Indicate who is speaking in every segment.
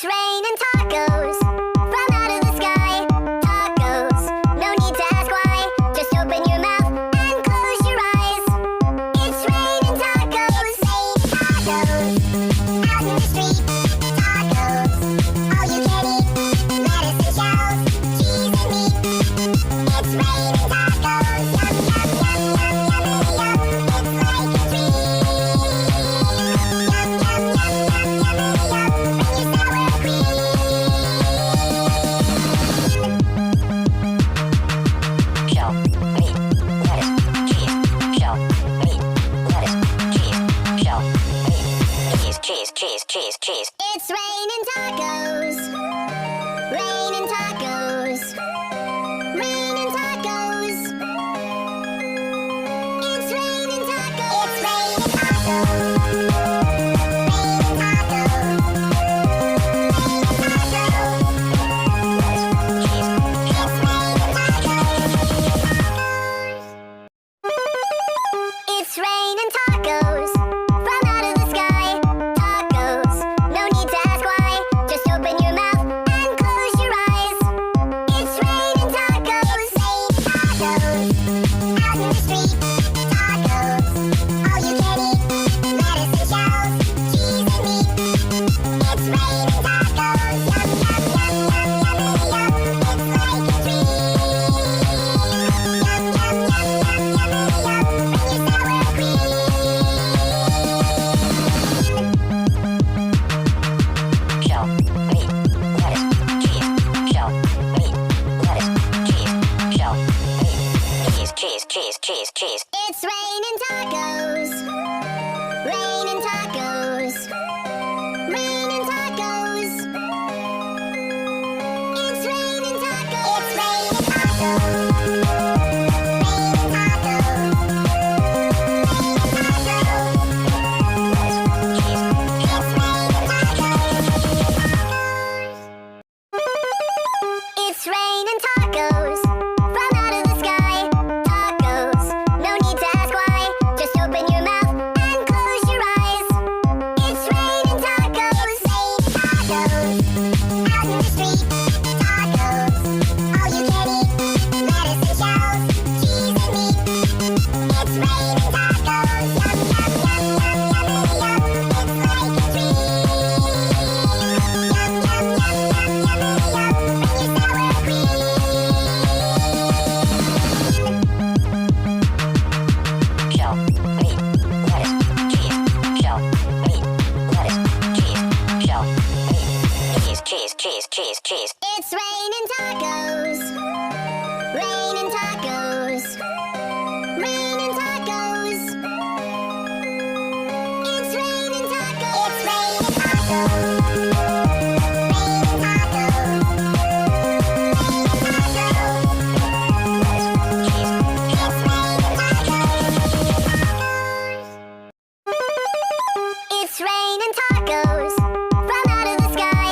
Speaker 1: It's raining tacos from out of the sky. Tacos, no need to ask why. Just open your mouth and close your eyes. It's raining tacos, tacos out in the street. Tacos, all you can eat. Lettuce and shells, cheese and meat. It's raining tacos, yum yum yum yum yum yum. It's like a dream. Yum yum yum yum yum yum. Bring your sour cream.
Speaker 2: Shell, meat, lettuce, cheese. Shell, meat, lettuce, cheese. Shell, meat, cheese.
Speaker 1: It's raining tacos. Raining tacos. Raining tacos. It's raining tacos. It's raining tacos. Raining tacos. Raining tacos. It's raining tacos from out of the sky. Tacos, no need to ask why. Just open your mouth and close your eyes. It's raining tacos, tacos out in the street. Tacos, all you can eat. Lettuce and shells, cheese and meat. It's raining tacos, yum yum yum yum yum yum. It's like a dream. Yum yum yum yum yum yum. Bring your sour cream.
Speaker 2: Shell, meat, lettuce, cheese. Shell, meat, lettuce, cheese. Shell, meat, cheese.
Speaker 1: It's raining tacos. Raining tacos. Raining tacos. It's raining tacos. It's raining tacos. Raining tacos. Raining tacos. It's raining tacos from out of the sky. Tacos, no need to ask why. Just open your mouth and close your eyes. It's raining tacos, tacos out in the street. Tacos, all you can eat. Lettuce and shells, cheese and meat. It's raining tacos, yum yum yum yum yum yum. It's like a dream. Yum yum yum yum yum yum. Bring your sour cream.
Speaker 2: Shell, meat, lettuce, cheese. Shell, meat, lettuce, cheese. Shell, meat, cheese.
Speaker 1: It's raining tacos. Raining tacos. Raining tacos. It's raining tacos. It's raining tacos. Raining tacos. Raining tacos. It's raining tacos from out of the sky.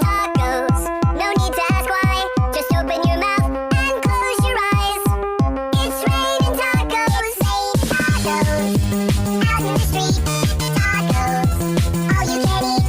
Speaker 1: Tacos, no need to ask why. Just open your mouth and close your eyes. It's raining tacos, tacos out in the street. Tacos, all you can eat.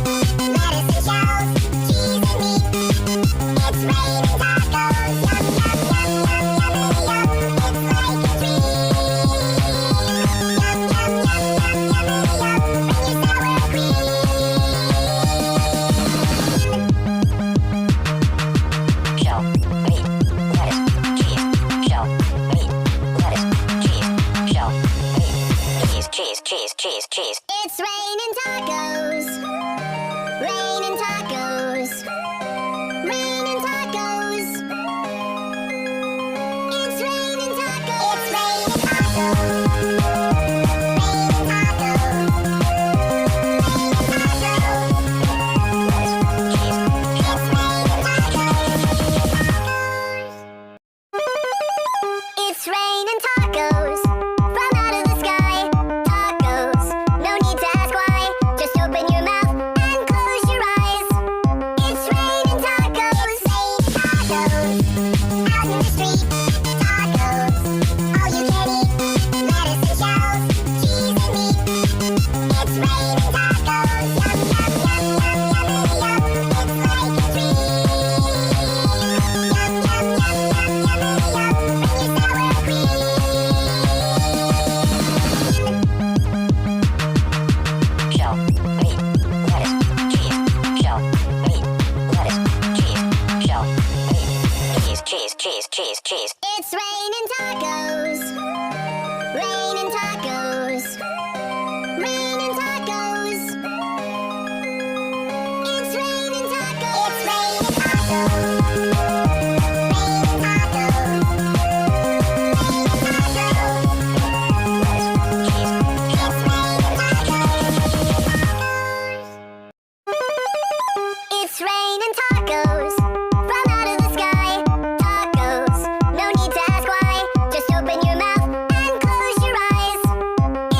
Speaker 1: It's raining tacos from out of the sky. Tacos, no need to ask why. Just open your mouth and close your eyes.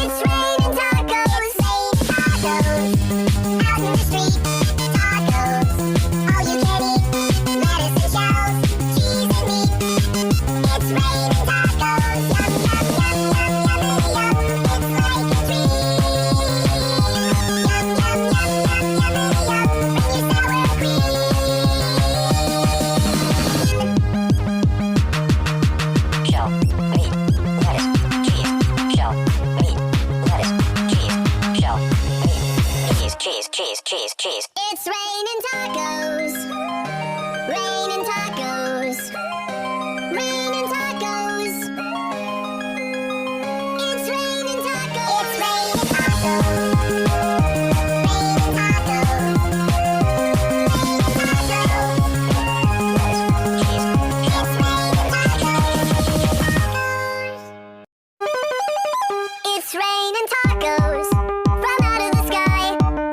Speaker 1: It's raining tacos, tacos. Out in the street, tacos. All you can eat, lettuce and shells, cheese and meat. It's raining tacos, yum yum yum yum yum yum. It's like a dream. Yum yum yum yum yum yum. Bring your sour cream.
Speaker 2: Shell, meat, lettuce, cheese. Shell, meat, lettuce, cheese. Shell, meat, cheese, cheese, cheese, cheese.
Speaker 1: It's raining tacos. Raining tacos. Raining tacos. It's raining tacos. It's raining tacos. Raining tacos. Raining tacos.
Speaker 2: Cheese,
Speaker 1: It's raining tacos. It's raining tacos from out of the sky.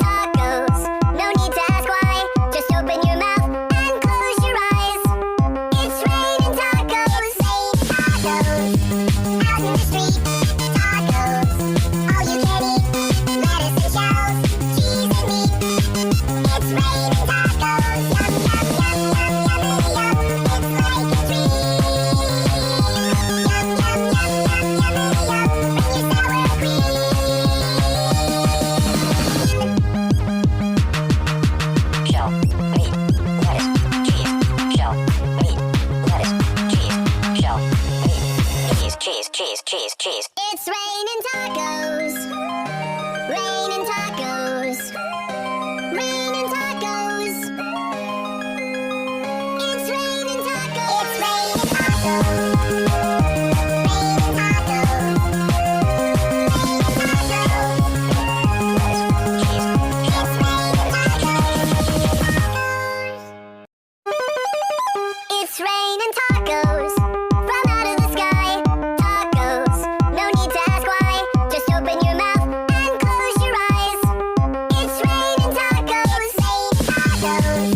Speaker 1: Tacos, no need to ask why. Just open your mouth and close your eyes. It's raining tacos, tacos. Out in the street, tacos. All you can eat, lettuce and shells, cheese and meat. It's raining tacos, yum yum yum yum yum yum. It's like a dream. Yum yum yum yum yum yum. Bring your sour cream.
Speaker 2: shell, meat, lettuce, cheese. Shell, meat, lettuce, cheese. Shell, meat, cheese, cheese, cheese, cheese.
Speaker 1: It's raining tacos. Raining tacos. Raining tacos. It's raining tacos. It's raining tacos. Raining tacos. Raining tacos.
Speaker 2: Cheese,
Speaker 1: It's raining tacos. It's raining tacos from out of the sky. Tacos, no need to ask why. Just open your mouth and close your eyes. It's raining tacos, tacos.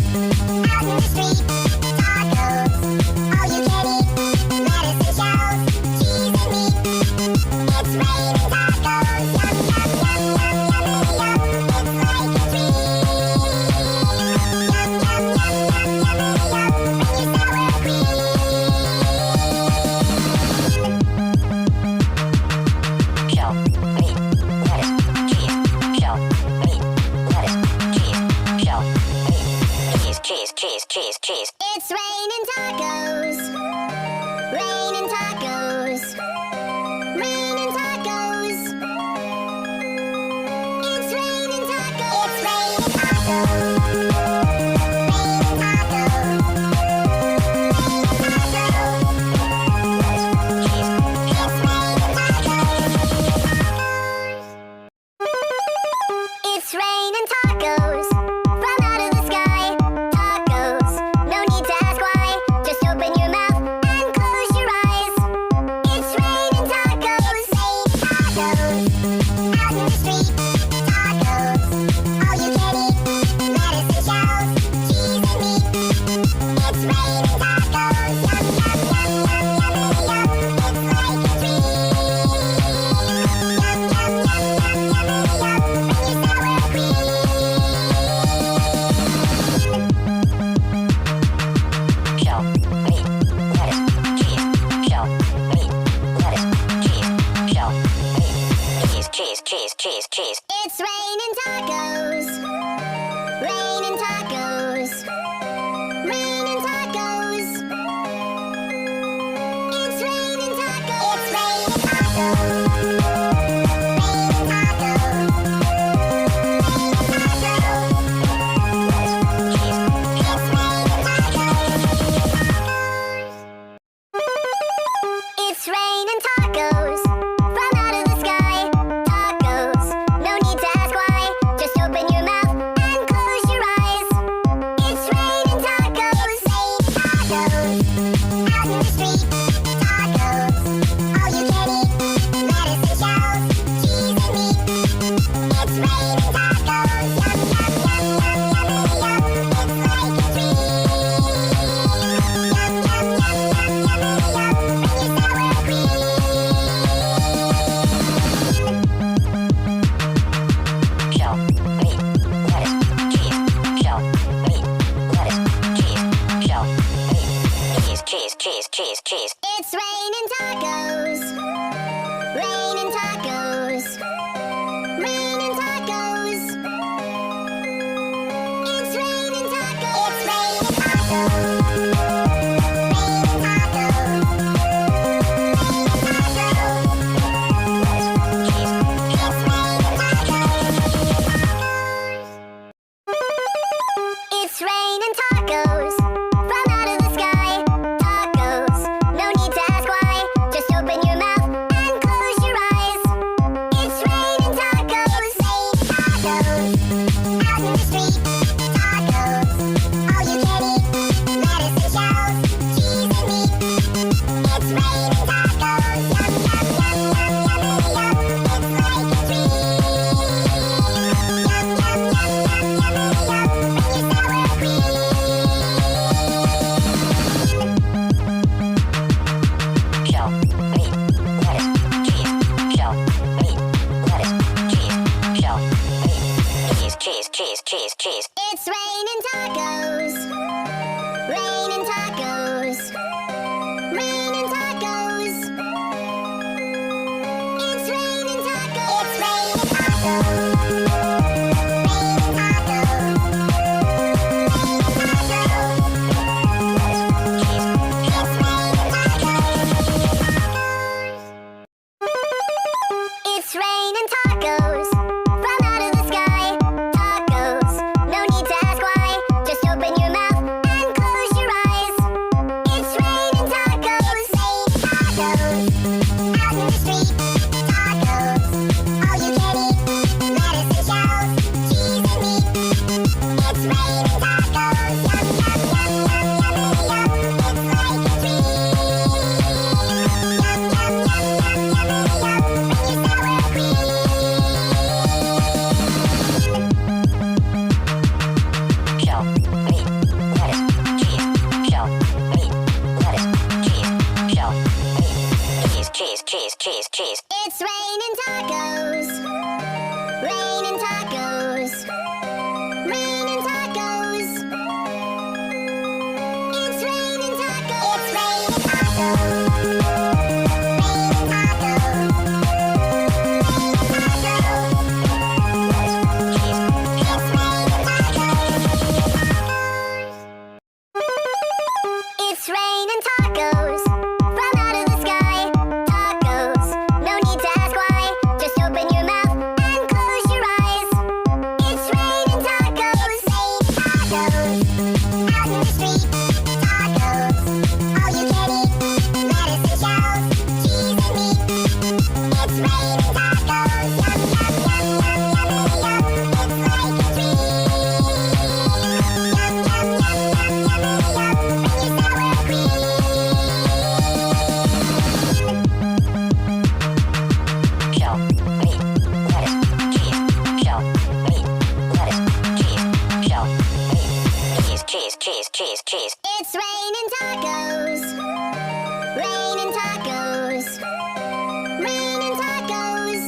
Speaker 1: Out in the street, tacos. All you can eat, lettuce and shells, cheese and meat. It's raining tacos, yum yum yum yum yum yum. It's like a dream. Yum yum yum yum yum yum. Bring your sour cream.
Speaker 2: shell, meat, lettuce, cheese. Shell, meat, lettuce, cheese. Shell, meat, cheese, cheese, cheese, cheese.
Speaker 1: It's raining tacos. Raining tacos. Raining tacos. It's raining tacos. It's raining tacos. Raining tacos. Raining tacos.
Speaker 2: Cheese,
Speaker 1: It's raining tacos. It's raining tacos from out of the sky. Tacos, no need to ask why. Just open
Speaker 2: cheese, cheese.
Speaker 1: It's raining tacos. Raining tacos. Raining tacos. It's raining tacos. It's raining tacos. Raining tacos. It's raining tacos from out of the sky. Tacos, no need to ask why. Just open your mouth and close your eyes. It's raining tacos. Tacos, out in the street. Tacos, all you can eat. Lettuce and shells, cheese and meat. It's raining tacos. Yum, yum, yum, yum, yummity yum. It's like a treat. Yum, yum, yum, yum, yummity yum. Bring your sour cream.
Speaker 2: Shell, meat, lettuce, cheese. Shell, meat, lettuce, cheese. Shell, meat, cheese, cheese, cheese, cheese.
Speaker 1: It's raining tacos. Raining tacos. Raining tacos. It's raining tacos. It's raining tacos. Raining tacos. It's raining tacos from out of the sky. Tacos, no need to ask why. Just open your mouth and close your eyes. It's raining tacos. Tacos, out in the street. Tacos, all you can eat. Lettuce and shells, cheese and meat. It's raining tacos. Yum, yum, yum, yum, yummity yum. It's like a treat. Yum, yum, yum, yum, yummity yum. Bring your sour cream.
Speaker 2: Shell, meat, lettuce, cheese. Shell, meat, lettuce, cheese. Shell, meat, cheese, cheese, cheese, cheese.
Speaker 1: It's raining tacos. Raining tacos. Raining tacos. It's raining tacos. It's raining tacos. Raining tacos. It's raining tacos from out of the sky. Tacos, no need to ask why. Just open your mouth and close your eyes. It's raining tacos. Tacos, out in the street. Tacos, all you can eat. Lettuce and shells, cheese and meat. It's raining tacos. Yum, yum, yum, yum, yummity yum. It's like a treat. Yum, yum, yum, yum, yummity yum. Bring your sour cream.
Speaker 2: Shell, meat, lettuce, cheese. Shell, meat, lettuce, cheese. Shell, meat, cheese, cheese, cheese, cheese.
Speaker 1: It's raining tacos. Raining tacos. Raining tacos.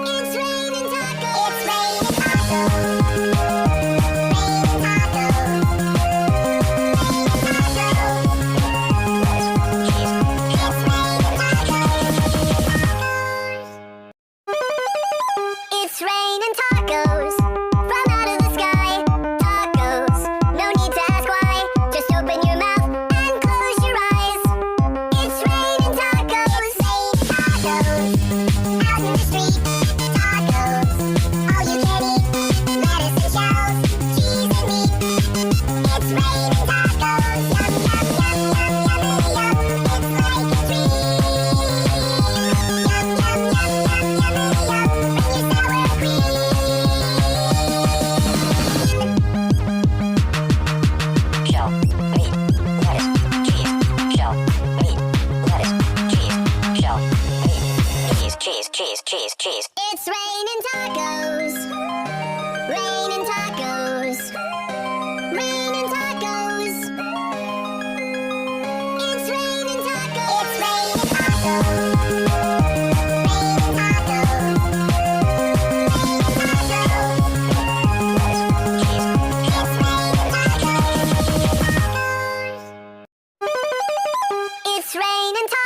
Speaker 1: It's raining tacos. It's raining tacos. Raining tacos. It's raining tacos from out of the sky. Tacos, no need to ask why. It's raining tacos.